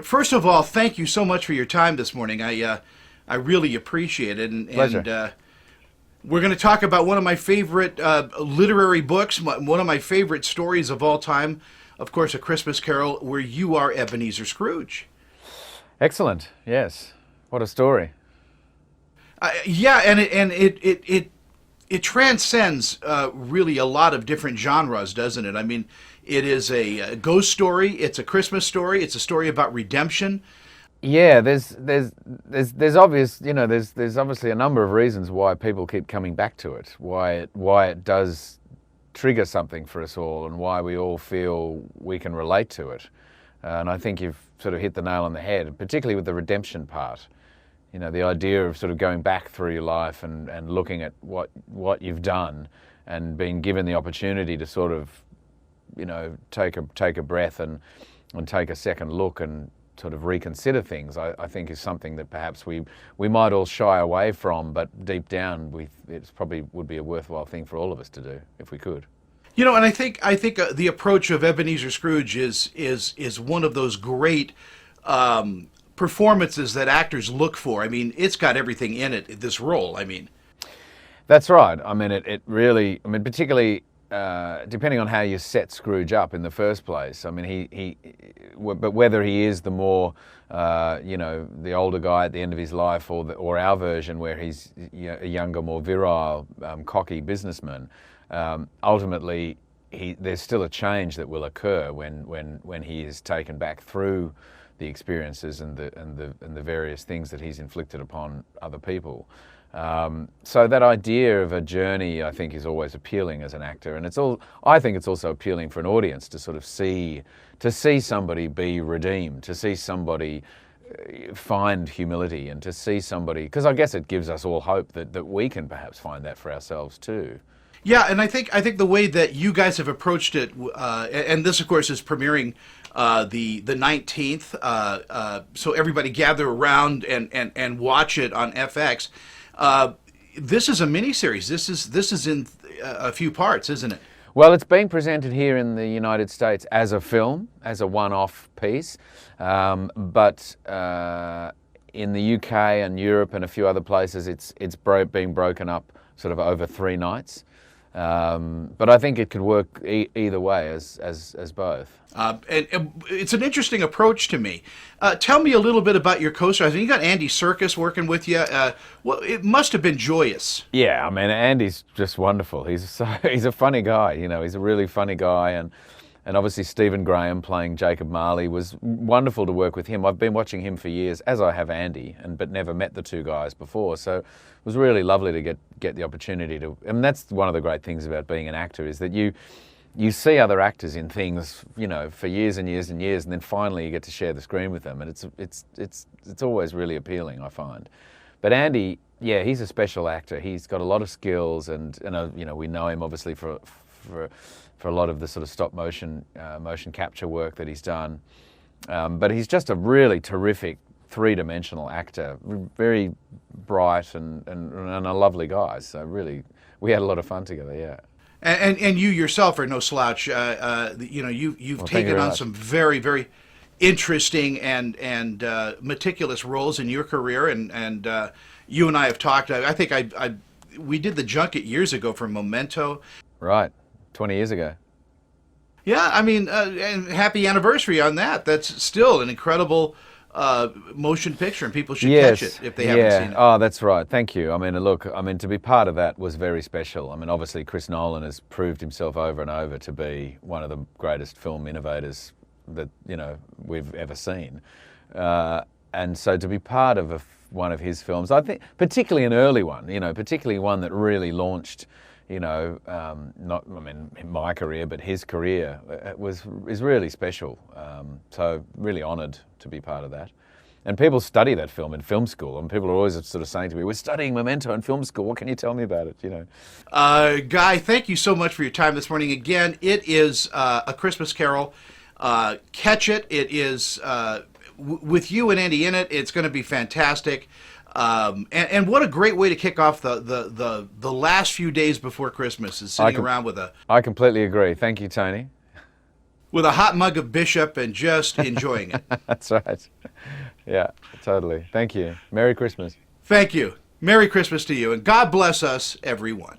first of all, thank you so much for your time this morning. I really appreciate it. Pleasure. And we're going to talk about one of my favorite literary books, one of my favorite stories of all time. Of course, A Christmas Carol, where you are Ebenezer Scrooge. Excellent. Yes. What a story. Yeah, and it transcends really a lot of different genres, doesn't it? I mean, it is a ghost story. It's a Christmas story. It's a story about redemption. Yeah, there's obvious, there's obviously a number of reasons why people keep coming back to it, why it does trigger something for us all, and why we all feel we can relate to it. And I think you've sort of hit the nail on the head, particularly with the redemption part. The idea of sort of going back through your life and looking at what you've done and being given the opportunity to sort of, take a breath and take a second look and sort of reconsider things, I think is something that perhaps we might all shy away from, but deep down it's probably would be a worthwhile thing for all of us to do if we could. And I think the approach of Ebenezer Scrooge is one of those great performances that actors look for. I mean, it's got everything in it, this role. I mean, that's right. I mean, it really, particularly depending on how you set Scrooge up in the first place. I mean, but whether he is the more, the older guy at the end of his life, or our version where he's a younger, more virile, cocky businessman, ultimately there's still a change that will occur when he is taken back through the experiences and the various things that he's inflicted upon other people. So that idea of a journey, I think, is always appealing as an actor, and I think it's also appealing for an audience to sort of see somebody be redeemed, to see somebody find humility, and to see somebody, because I guess it gives us all hope that we can perhaps find that for ourselves too. Yeah, and I think the way that you guys have approached it, and this, of course, is premiering the 19th, so everybody gather around and watch it on FX. This is a miniseries. This is in a few parts, isn't it? Well, it's being presented here in the United States as a film, as a one-off piece, but in the UK and Europe and a few other places, it's being broken up sort of over 3 nights. But I think it could work either way as both. And it's an interesting approach to me. Tell me a little bit about your co-stars. You got Andy Serkis working with you. Well, it must have been joyous. Yeah, I mean, Andy's just wonderful. He's a funny guy. He's a really funny guy, and obviously Stephen Graham playing Jacob Marley was wonderful to work with him. I've been watching him for years, as I have Andy, but never met the two guys before. So it was really lovely to get the opportunity to. And that's one of the great things about being an actor, is that you see other actors in things, for years and years and years, and then finally you get to share the screen with them, and it's always really appealing, I find. But Andy, yeah, he's a special actor. He's got a lot of skills, and we know him obviously for a lot of the sort of stop motion capture work that he's done. But he's just a really terrific three-dimensional actor, very bright and a lovely guy. So really, we had a lot of fun together. Yeah. And you yourself are no slouch. You've taken on much. some very, very interesting and meticulous roles in your career, and you and I have talked. I think we did the junket years ago for Memento. Right, 20 years ago. Yeah, I mean, and happy anniversary on that. That's still an incredible motion picture, and people should catch it if they haven't seen it. Oh, that's right. Thank you. I mean, look, to be part of that was very special. I mean, obviously, Chris Nolan has proved himself over and over to be one of the greatest film innovators that we've ever seen. And so to be part of one of his films, I think, particularly an early one, particularly one that really launched, not my career, but his career, is really special. So really honoured to be part of that. And people study that film in film school, and people are always sort of saying to me, "We're studying Memento in film school. What can you tell me about it?" Guy, thank you so much for your time this morning. Again, it is A Christmas Carol. Catch it. It is with you and Andy in it. It's going to be fantastic. And what a great way to kick off the last few days before Christmas, is sitting around with a... I completely agree. Thank you, Tony. with a hot mug of Bishop and just enjoying it. That's right. Yeah, totally. Thank you. Merry Christmas. Thank you. Merry Christmas to you, and God bless us, everyone.